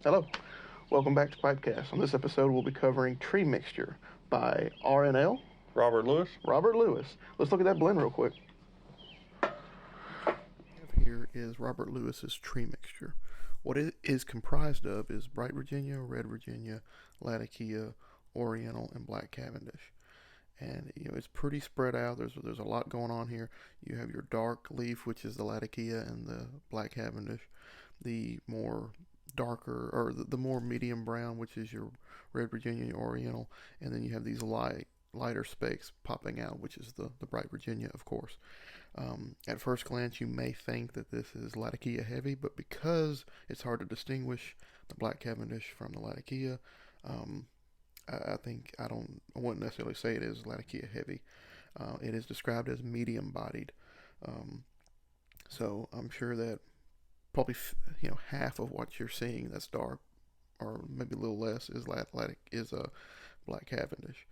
Hello, welcome back to PipeCast. On this episode, we'll be covering Tree Mixture by RNL. Robert Lewis. Robert Lewis. Let's look at that blend real quick. Here is Robert Lewis's Tree Mixture. What it is comprised of is Bright Virginia, Red Virginia, Latakia, Oriental, and Black Cavendish. And it's pretty spread out. There's a lot going on here. You have your dark leaf, which is the Latakia and the Black Cavendish. The more darker, or the more medium brown, which is your Red Virginia, your Oriental, and then you have these lighter specks popping out, which is the Bright Virginia, of course. At first glance, you may think that this is Latakia heavy, but because it's hard to distinguish the Black Cavendish from the Latakia, I wouldn't necessarily say it is Latakia heavy. It is described as medium bodied. So I'm sure that probably half of what you're seeing that's dark, or maybe a little less, is a Black Cavendish.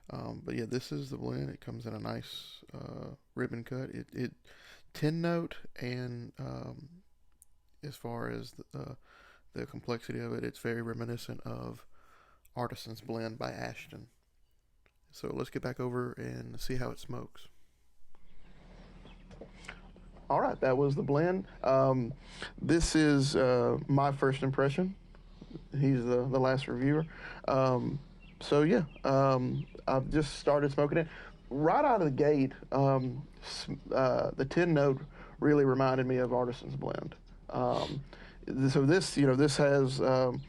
But yeah, this is the blend. It comes in a nice ribbon cut. It 10 note, and as far as the complexity of it, it's very reminiscent of Artisan's Blend by Ashton. So let's get back over and see how it smokes. All right, that was the blend. This is my first impression. He's the last reviewer. So yeah, I've just started smoking it. Right out of the gate, the 10 note really reminded me of Artisan's Blend. So this has the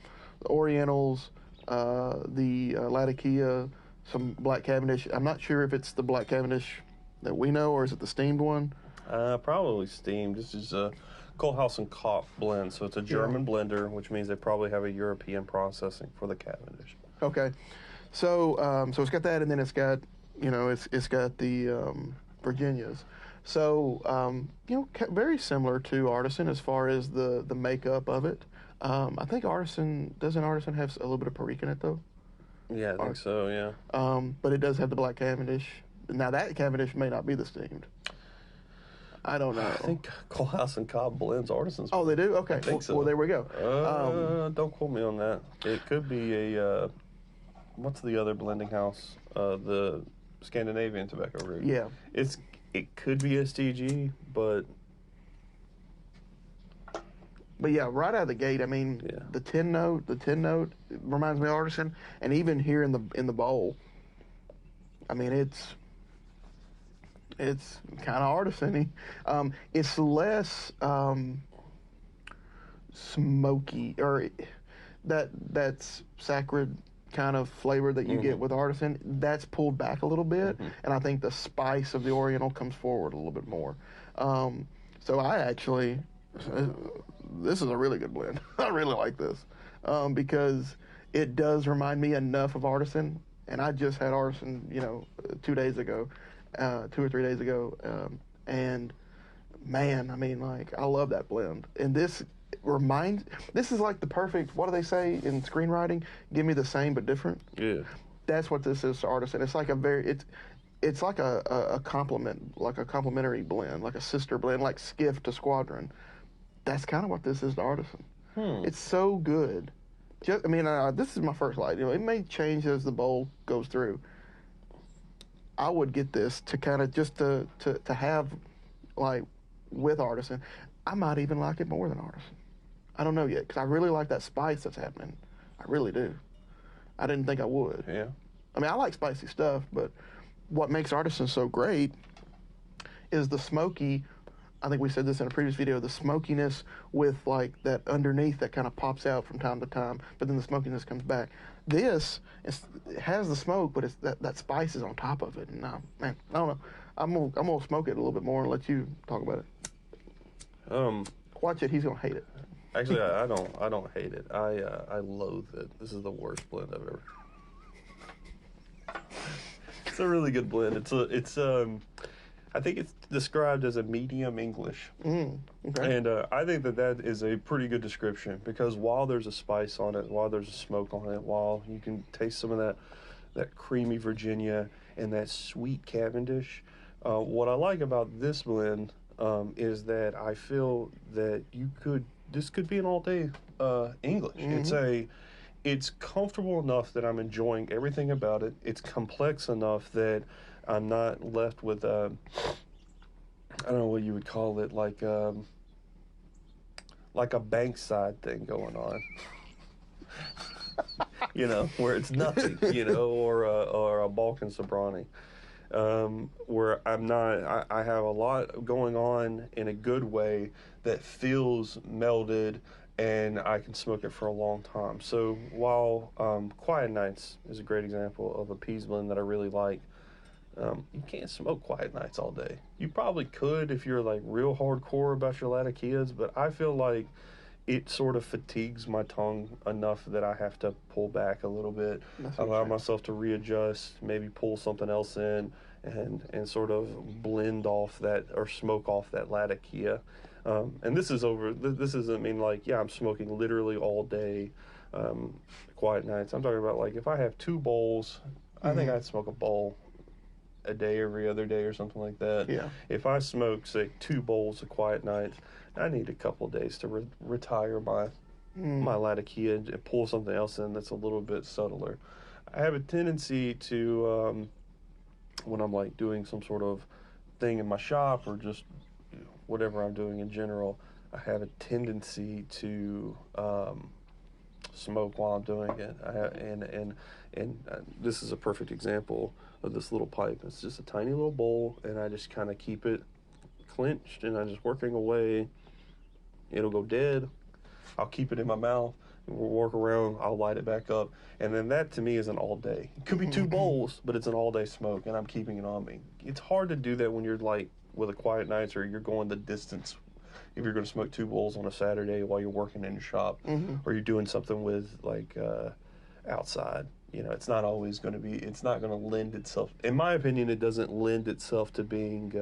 Orientals, the Latakia, some Black Cavendish. I'm not sure if it's the Black Cavendish that we know, or is it the steamed one? Probably steamed. This is a Kohlhaas and Kopf blend, so it's a German blender, which means they probably have a European processing for the Cavendish. Okay, so it's got that, and then it's got it's got the Virginias. So very similar to Artisan as far as the makeup of it. I think Artisan have a little bit of Perique in it though? Yeah, I think so. Yeah. But it does have the Black Cavendish. Now that Cavendish may not be the steamed. I don't know. I think Kohlhaas and Kopf blends Artisans. Oh, they do? Okay. I think so. Well, there we go. Don't quote me on that. It could be a what's the other blending house? The Scandinavian Tobacco Group. Yeah. It could be STG, but yeah, right out of the gate, I mean, the 10 note reminds me of Artisan, and even here in the bowl, I mean, it's kind of artisan-y. It's less smoky, or that's sacred kind of flavor that you get with Artisan. That's pulled back a little bit, and I think the spice of the Oriental comes forward a little bit more. So I actually, this is a really good blend. I really like this because it does remind me enough of Artisan, and I just had Artisan, 2 days ago. 2 or 3 days ago, and man, I mean, like, I love that blend. And this is like the perfect, what do they say in screenwriting? Give me the same but different. yeah. That's what this is to Artisan. It's like it's like a compliment, like a complementary blend, like a sister blend, like Skiff to Squadron. That's kind of what this is to Artisan. It's so good. This is my first light. It may change as the bowl goes through. I would get this to kind of just to have, like, with Artisan. I might even like it more than Artisan. I don't know yet, because I really like that spice that's happening. I really do. I didn't think I would. Yeah. I mean, I like spicy stuff, but what makes Artisan so great is the smoky, I think we said this in a previous video, the smokiness with, like, that underneath that kind of pops out from time to time, but then the smokiness comes back. This it has the smoke, but it's that spice is on top of it. And man, I don't know. I'm gonna smoke it a little bit more and let you talk about it. Watch it. He's gonna hate it. Actually, I don't hate it. I loathe it. This is the worst blend I've ever. It's a really good blend. It's I think it's described as a medium English. Okay. And I think that is a pretty good description, because while there's a spice on it, while there's a smoke on it, while you can taste some of that creamy Virginia and that sweet Cavendish, what I like about this blend is that I feel that this could be an all-day English. It's comfortable enough that I'm enjoying everything about it. It's complex enough that I'm not left with I don't know what you would call it, like a Bankside thing going on. Where it's nothing, or a Balkan Sobrani. Where I have a lot going on in a good way that feels melded, and I can smoke it for a long time. So while Quiet Nights is a great example of a peas blend that I really like, you can't smoke Quiet Nights all day. You probably could if you're like real hardcore about your Latakias, but I feel like it sort of fatigues my tongue enough that I have to pull back a little bit, allow myself to readjust, maybe pull something else in, and sort of blend off that or smoke off that Latakia. And this doesn't mean like, I'm smoking literally all day, Quiet Nights. I'm talking about like if I have 2 bowls, I think I'd smoke a bowl a day every other day or something like that. Yeah. If I smoke, say, 2 bowls of Quiet Nights, I need a couple of days to retire my Latakia and pull something else in that's a little bit subtler. I have a tendency to, when I'm like doing some sort of thing in my shop or just whatever I'm doing in general, I have a tendency to smoke while I'm doing it. And this is a perfect example of this little pipe. It's just a tiny little bowl, and I just kind of keep it clenched, and I'm just working away. It'll go dead. I'll keep it in my mouth. We'll work around. I'll light it back up, and then that to me is an all day. It could be 2 bowls, but it's an all day smoke, and I'm keeping it on me. It's hard to do that when you're like with a Quiet Nights or you're going the distance. If you're going to smoke 2 bowls on a Saturday while you're working in your shop, or you're doing something with like outside. It's not always going to be. It's not going to lend itself. In my opinion, it doesn't lend itself to being.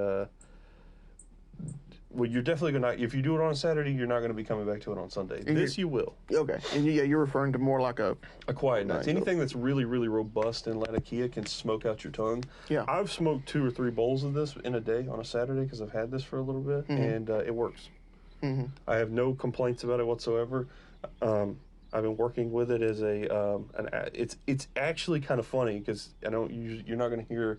Well, you're definitely going to. If you do it on a Saturday, you're not going to be coming back to it on Sunday. This you will. Okay, and you're referring to more like a Quiet Nights. Anything that's really, really robust in Latakia can smoke out your tongue. Yeah. I've smoked 2 or 3 bowls of this in a day on a Saturday because I've had this for a little bit, and it works. I have no complaints about it whatsoever. I've been working with it as it's actually kind of funny because you're not going to hear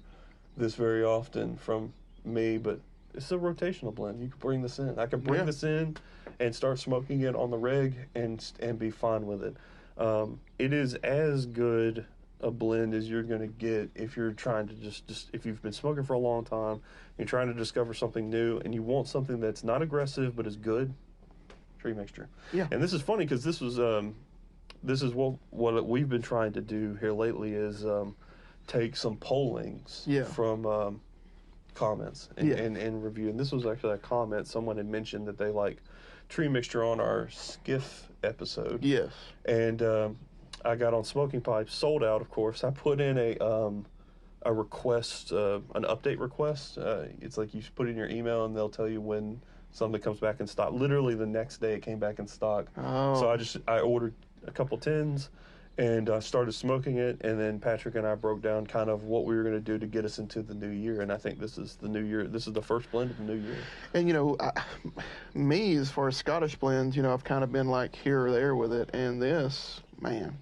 this very often from me, but it's a rotational blend. You can bring this in. I can bring this in and start smoking it on the reg and be fine with it. It is as good a blend as you're going to get if you're trying to just if you've been smoking for a long time, you're trying to discover something new, and you want something that's not aggressive but is good. Tree mixture. Yeah. And this is funny because this is what we've been trying to do here lately is take some pollings from comments and review. And this was actually a comment. Someone had mentioned that they like tree mixture on our skiff episode. Yes. And I got on Smoking Pipes, sold out, of course. I put in a request, an update request. It's like you put in your email and they'll tell you when something comes back in stock. Literally the next day it came back in stock. Oh. So I ordered a couple tins and started smoking it, and then Patrick and I broke down kind of what we were going to do to get us into the new year, and I think this is the new year. This is the first blend of the new year. And, me, as far as Scottish blends, I've kind of been like here or there with it, and this, man,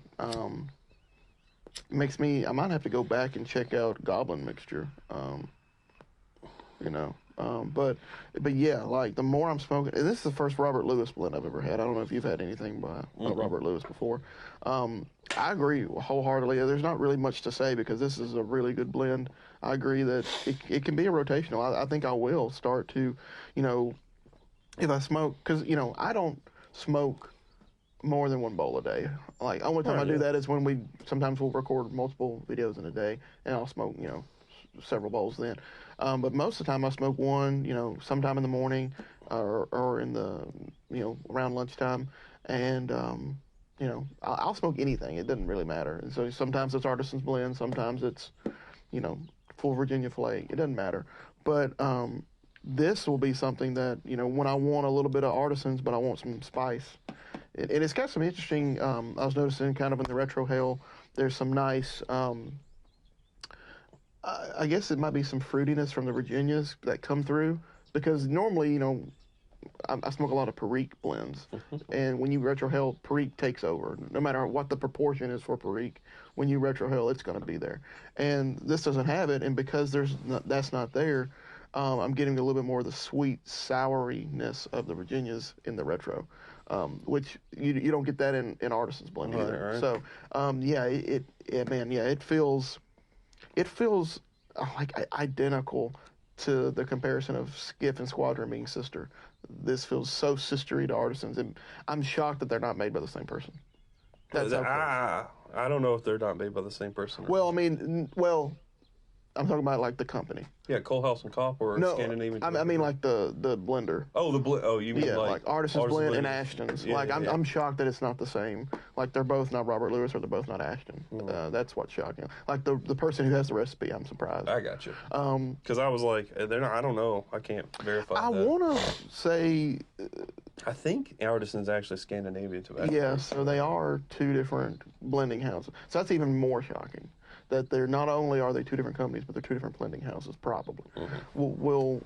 makes me, I might have to go back and check out Goblin Mixture, but yeah, like the more I'm smoking, and this is the first Robert Lewis blend I've ever had. I don't know if you've had anything by Robert Lewis before. I agree wholeheartedly. There's not really much to say because this is a really good blend. I agree that it can be a rotational. I think I will start to, if I smoke, because, I don't smoke more than 1 bowl a day. Like, only time I do that is when sometimes we'll record multiple videos in a day, and I'll smoke, several bowls then. But most of the time I smoke 1, sometime in the morning or in the, around lunchtime. And, I'll smoke anything. It doesn't really matter. And so sometimes it's Artisan's Blend. Sometimes it's, full Virginia Flake. It doesn't matter. But this will be something that, when I want a little bit of Artisan's, but I want some spice. And it's got some interesting, I was noticing kind of in the retro hail, there's some nice, I guess it might be some fruitiness from the Virginias that come through, because normally, I smoke a lot of Perique blends, and when you retrohale, Perique takes over. No matter what the proportion is for Perique, when you retrohale, it's going to be there. And this doesn't have it, and because that's not there, I'm getting a little bit more of the sweet souriness of the Virginias in the retro, which you don't get that in Artisan's blend either. Right. So it feels like identical to the comparison of Skiff and Squadron being sister. This feels so sistery to Artisans, and I'm shocked that they're not made by the same person. That's how close. I don't know if they're not made by the same person. Well, I mean, I'm talking about like the company. Yeah, Coalhouse and Cop or No, Scandinavian. I mean like the blender. Oh, the blend. Oh, you mean like Artisan's blend and Ashton's. Yeah, I'm shocked that it's not the same. Like they're both not Robert Lewis or they're both not Ashton. That's what's shocking. Like the person who has the recipe, I'm surprised. I got you. Because I was like, they're not. I don't know. I can't verify. I want to say. I think Artisan's actually Scandinavian tobacco. Yeah, so they are two different blending houses. So that's even more shocking. That they're not only are they two different companies, but they're two different blending houses, probably. We'll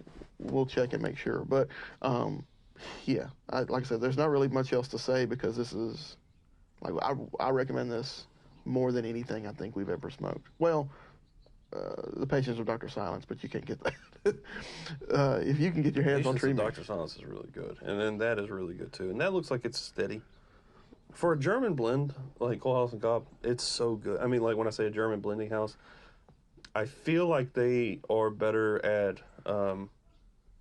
check and make sure. But like I said, there's not really much else to say because this is like I recommend this more than anything I think we've ever smoked. Well, the Patience of Dr. Silence, but you can't get that. If you can get your hands on Tree Mix. Dr. Silence is really good, and then that is really good too, and that looks like it's steady. For a German blend, like Coalhouse and Cobb, it's so good. I mean, like when I say a German blending house, I feel like they are better at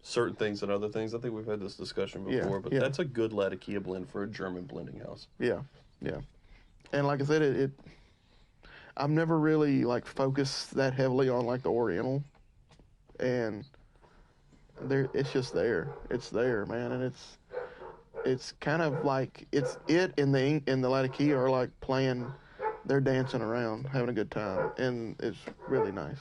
certain things than other things. I think we've had this discussion before, but that's a good Latakia blend for a German blending house. Yeah. And like I said, I've never really like focused that heavily on like the Oriental, and it's just there. It's there, man, and it's kind of like it and the Latakia are like playing. They're dancing around, having a good time, and it's really nice.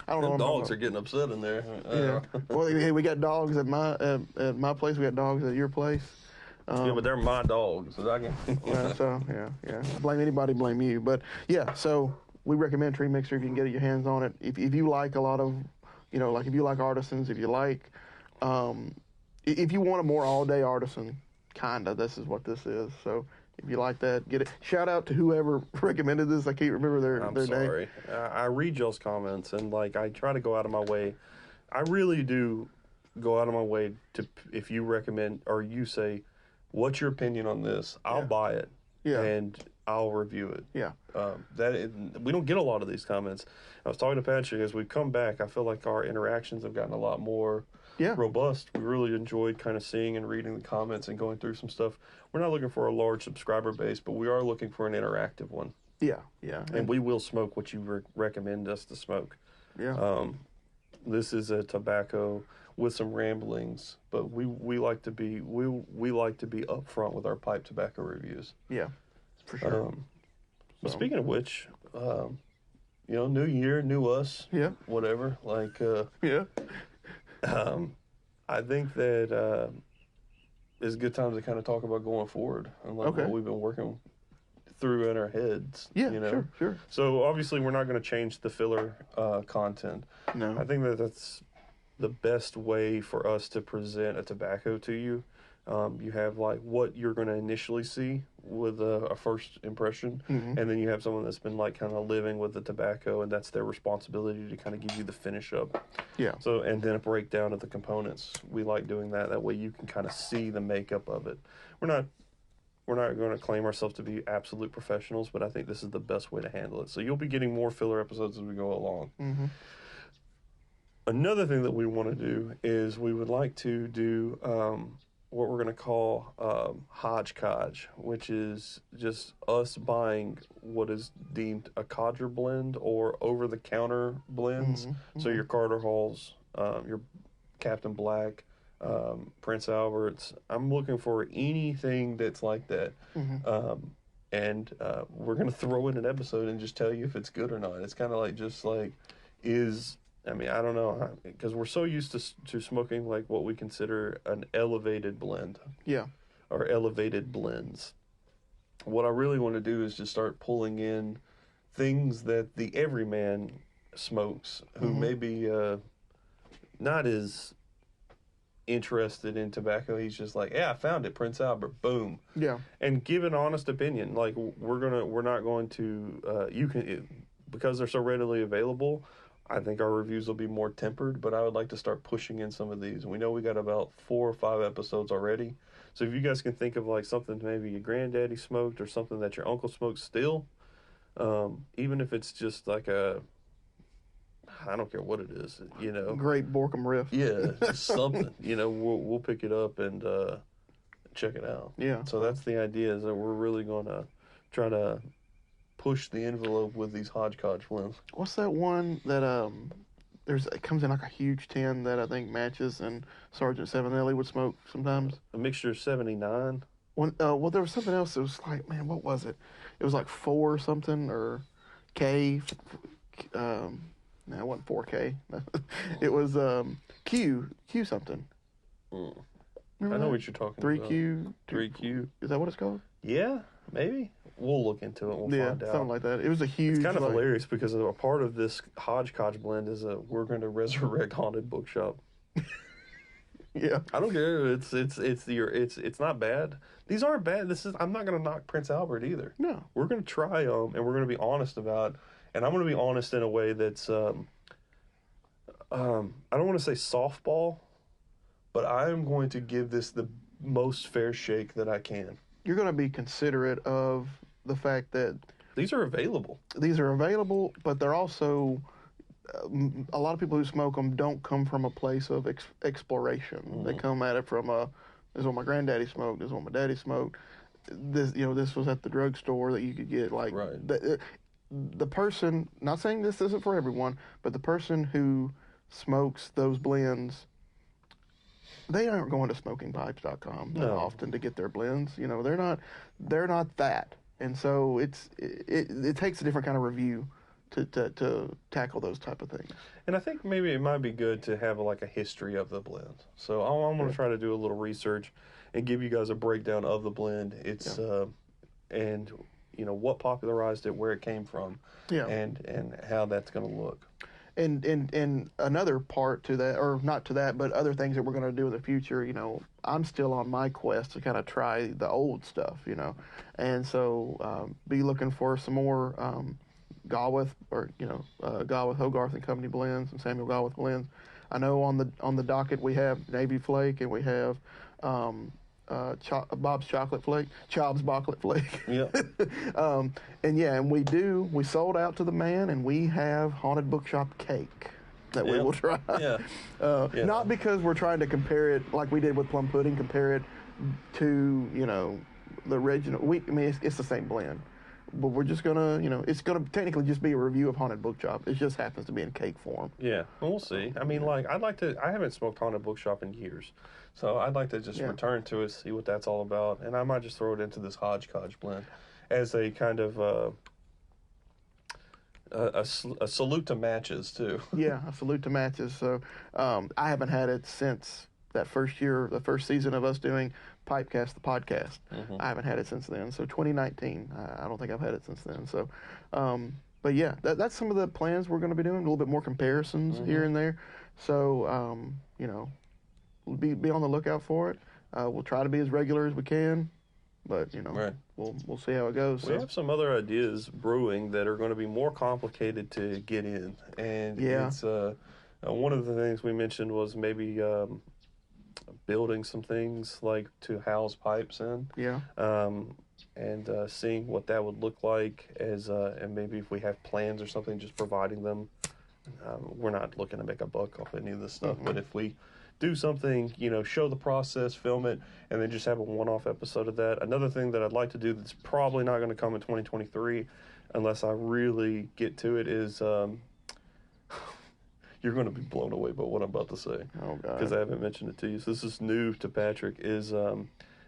I don't know. Dogs are getting upset in there. Yeah. Well, hey, we got dogs at my place. We got dogs at your place. Yeah, but they're my dogs. So I can. Yeah. Blame anybody, blame you. But yeah, so we recommend Tree Mixer if you can get your hands on it. If you like a lot of, like if you like Artisans, if you like, if you want a more all-day Artisan, kinda, this is what this is. So if you like that, get it. Shout out to whoever recommended this. I can't remember their name. I'm sorry. I read y'all's comments, and like I try to go out of my way. I really do go out of my way to, if you recommend or you say, what's your opinion on this? I'll buy it. Yeah. And I'll review it. Yeah. We don't get a lot of these comments. I was talking to Patrick as we've come back. I feel like our interactions have gotten a lot more robust. We really enjoyed kind of seeing and reading the comments and going through some stuff. We're not looking for a large subscriber base, but we are looking for an interactive one. Yeah. And we will smoke what you recommend us to smoke. Yeah. This is a tobacco with some ramblings, but we like to be upfront with our pipe tobacco reviews. Yeah, for sure. But speaking of which, new year, new us. Yeah. Whatever. Like. Yeah. I think that it's a good time to kind of talk about going forward and like what we've been working through in our heads. Yeah. Sure. So obviously we're not going to change the filler content. No. I think that that's the best way for us to present a tobacco to you. You have like what you're going to initially see with a first impression, and then you have someone that's been like kind of living with the tobacco, and that's their responsibility to kind of give you the finish up. Yeah. So and then a breakdown of the components. We like doing that. That way you can kind of see the makeup of it. We're not going to claim ourselves to be absolute professionals, but I think this is the best way to handle it. So you'll be getting more filler episodes as we go along. Mm-hmm. Another thing that we want to do is we would like to do what we're going to call hodgepodge, which is just us buying what is deemed a codger blend or over-the-counter blends. So your Carter Halls, your Captain Black, Prince Alberts. I'm looking for anything that's like that. And we're going to throw in an episode and just tell you if it's good or not. It's kind of like just like I don't know, because we're so used to smoking like what we consider an elevated blend. Yeah. Or elevated blends. What I really want to do is just start pulling in things that the everyman smokes who maybe not as interested in tobacco. He's just like, yeah, I found it, Prince Albert, boom. Yeah. And give an honest opinion. Like we're not going to because they're so readily available. I think our reviews will be more tempered, but I would like to start pushing in some of these. We know we got about 4 or 5 episodes already. So if you guys can think of like something maybe your granddaddy smoked or something that your uncle smoked still, even if it's just like I don't care what it is, Great Borkum riff. Yeah, just something. We'll pick it up and check it out. Yeah. So that's the idea, is that we're really going to try to push the envelope with these hodgepodge blends. What's that one that it comes in like a huge tin that I think Matches and Sergeant Savinelli would smoke sometimes? A mixture of 79. Well, there was something else that was like, man, what was it? It was like 4 something or K. No, it wasn't 4K. It was Q something. I know what you're talking 3Q, about. 3Q. Is that what it's called? Yeah, maybe. We'll look into it. We'll find out. Something like that. It was a huge. It's kind of hilarious because a part of this hodgepodge blend is we're going to resurrect Haunted Bookshop. Yeah. I don't care. It's not bad. These aren't bad. I'm not going to knock Prince Albert either. No. We're going to try them, and we're going to be honest about. And I'm going to be honest in a way that's I don't want to say softball, but I am going to give this the most fair shake that I can. You're going to be considerate of the fact that these are available. But they're also a lot of people who smoke them don't come from a place of exploration. Mm-hmm. They come at it from this is what my granddaddy smoked. This is what my daddy smoked. This was at the drugstore that you could get like right. The person. Not saying this isn't for everyone, but the person who smokes those blends, they aren't going to smokingpipes.com that often to get their blends. They're not that, and so it takes a different kind of review to tackle those type of things. And I think maybe it might be good to have like a history of the blend. So I'm going to try to do a little research and give you guys a breakdown of the blend. It's and what popularized it, where it came from, and how that's going to look. And another part to that, or not to that, but other things that we're going to do in the future, I'm still on my quest to kind of try the old stuff, and so be looking for some more Galwith or Galwith Hogarth and Company blends and Samuel Galwith blends. I know on the docket we have Navy Flake and we have Bob's Chocolate Flake, Chob's Chocolate Flake. Yeah. And we sold out to the man, and we have Haunted Bookshop cake that we will try. Yeah. Not because we're trying to compare it like we did with plum pudding, compare it to the original. It's the same blend, but we're just gonna it's gonna technically just be a review of Haunted Bookshop. It just happens to be in cake form. Yeah, we'll see. I mean, I haven't smoked Haunted Bookshop in years. So I'd like to just return to it, see what that's all about, and I might just throw it into this hodgepodge blend as a kind of a salute to Matches too. Yeah, a salute to Matches. So I haven't had it since that first year, the first season of us doing PipeCast, the podcast. Mm-hmm. I haven't had it since then. So 2019, I don't think I've had it since then. So, but yeah, that's some of the plans we're going to be doing. A little bit more comparisons here and there. So be on the lookout for it. We'll try to be as regular as we can, but we'll see how it goes. We have some other ideas brewing that are going to be more complicated to get in, and it's one of the things we mentioned was maybe building some things like to house pipes in. Yeah. And seeing what that would look like and maybe if we have plans or something, just providing them. We're not looking to make a buck off any of this stuff, but if we do something, show the process, film it, and then just have a one-off episode of that. Another thing that I'd like to do that's probably not going to come in 2023 unless I really get to it is you're going to be blown away by what I'm about to say. Oh, God. Because I haven't mentioned it to you. So this is new to Patrick. I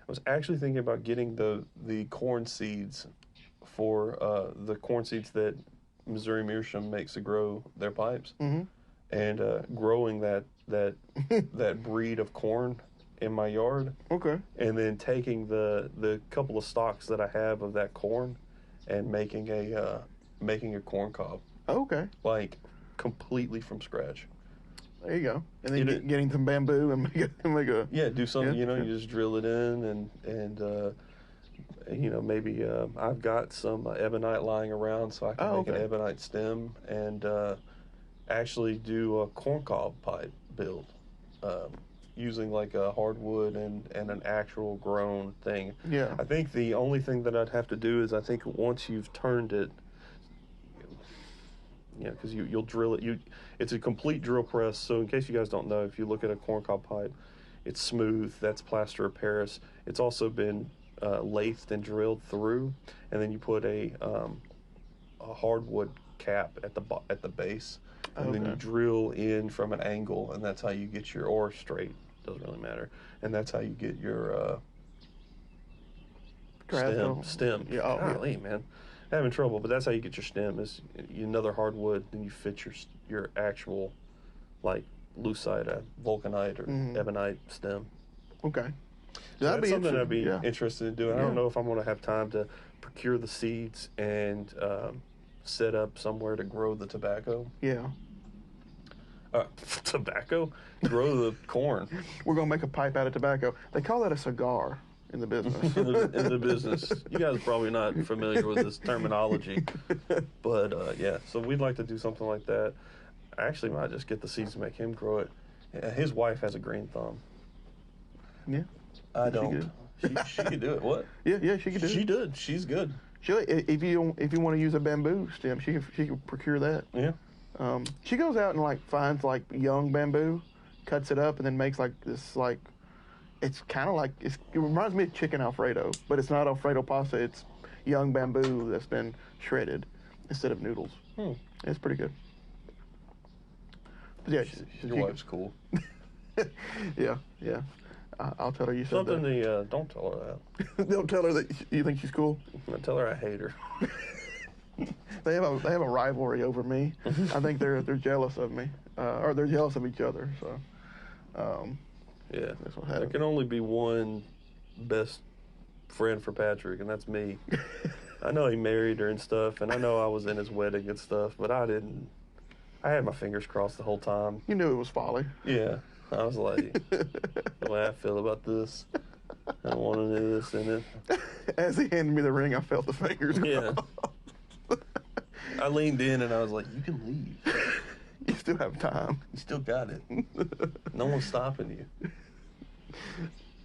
was actually thinking about getting the corn seeds for the corn seeds that Missouri Meerschaum makes to grow their pipes. Mm-hmm. And growing that breed of corn in my yard. Okay. And then taking the couple of stalks that I have of that corn and making a corn cob. Okay. Like completely from scratch. There you go. And then Get getting some bamboo and make a Yeah, do something. Yeah, You just drill it in, and maybe I've got some ebonite lying around, so I can make an ebonite stem and actually do a corncob pipe build using like a hardwood and an actual grown thing. Yeah. I think the only thing that I'd have to do is I think once you've turned it, because you'll drill it. It's a complete drill press. So in case you guys don't know, if you look at a corncob pipe, it's smooth. That's plaster of Paris. It's also been lathed and drilled through, and then you put a hardwood cap at the base, and then you drill in from an angle, and that's how you get your or straight. Doesn't really matter, and that's how you get your stem. Yeah, Golly, man, having trouble, but that's how you get your stem. Is another hardwood, then you fit your actual like lucite, vulcanite, or ebonite stem. Okay. So that's something I'd be interested in doing. I don't know if I'm going to have time to procure the seeds and set up somewhere to grow the tobacco. Yeah. Tobacco? Grow the corn. We're going to make a pipe out of tobacco. They call that a cigar in the business. in the business. You guys are probably not familiar with this terminology. But, yeah, so we'd like to do something like that. I actually might just get the seeds to make him grow it. His wife has a green thumb. Yeah. I don't. She could do it. What? Yeah, she could do it. She did. She's good. If you want to use a bamboo stem, she could procure that. Yeah. She goes out and like finds like young bamboo, cuts it up, and then makes like this like, it's kind of like it reminds me of chicken Alfredo, but it's not Alfredo pasta. It's young bamboo that's been shredded instead of noodles. It's pretty good. But yeah, your wife's cool. Yeah. I'll tell her you said something. that. Don't tell her that. Don't tell her that you think she's cool. Tell her I hate her. They have a rivalry over me. I think they're jealous of me, or they're jealous of each other. So, yeah, that's what there happened. can only be one best friend for Patrick, and that's me. I know he married her and stuff, and I know I was in his wedding and stuff, but I didn't. I had my fingers crossed the whole time. You knew it was folly. Yeah, I was like, the way I feel about this, I don't want to do this in it. As he handed me the ring, I felt the fingers. Yeah. I leaned in and I was like, you can leave. You still have time. You still got it. No one's stopping you.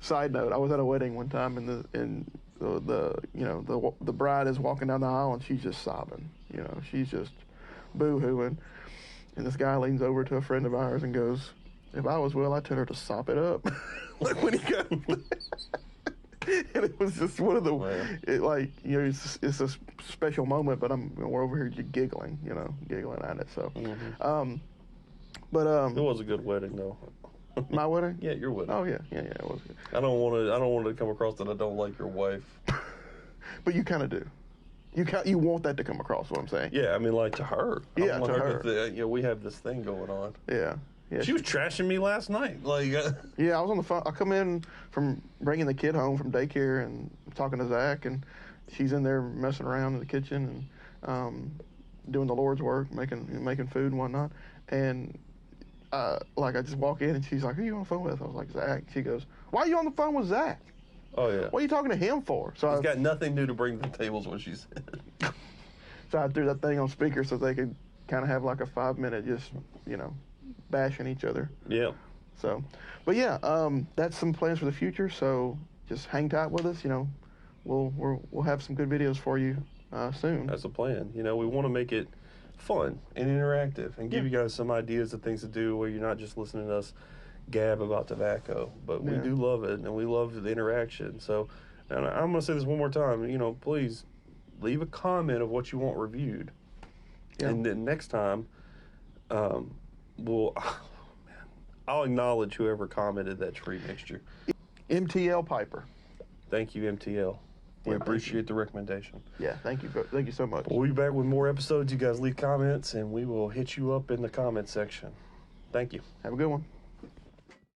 Side note: I was at a wedding one time, and the bride is walking down the aisle and she's just sobbing. She's just boo-hooing, and this guy leans over to a friend of ours and goes, "If I was Will, I'd tell her to sop it up." Like when he got. And it was just one of the, it's a special moment, but we're over here just giggling at it. So, but it was a good wedding though. My wedding? Yeah, your wedding. Oh yeah, it was good. I don't want to come across that I don't like your wife. But you kind of do. You want that to come across. What I'm saying? Yeah, I mean, like to her. Yeah, to her. We have this thing going on. Yeah. Yeah, she was trashing me last night. Yeah, I was on the phone. I come in from bringing the kid home from daycare and talking to Zach, and she's in there messing around in the kitchen and doing the Lord's work, making food and whatnot. And I just walk in and she's like, "Who are you on the phone with?" I was like, "Zach." She goes, "Why are you on the phone with Zach?" Oh yeah. What are you talking to him for? So he's got nothing new to bring to the tables, what she said. So I threw that thing on speaker so they could kind of have like a 5-minute just bashing each other. Yeah. So, but yeah, that's some plans for the future. So just hang tight with us. We'll have some good videos for you soon. That's the plan. We want to make it fun and interactive and give you guys some ideas of things to do where you're not just listening to us gab about tobacco, but we do love it and we love the interaction. So, and I'm going to say this one more time. Please leave a comment of what you want reviewed, and then next time, I'll acknowledge whoever commented that tree mixture. Mtl Piper. Thank you, MTL. We appreciate the recommendation. Yeah, thank you. Thank you so much. We'll be back with more episodes. You guys leave comments, and we will hit you up in the comment section. Thank you. Have a good one.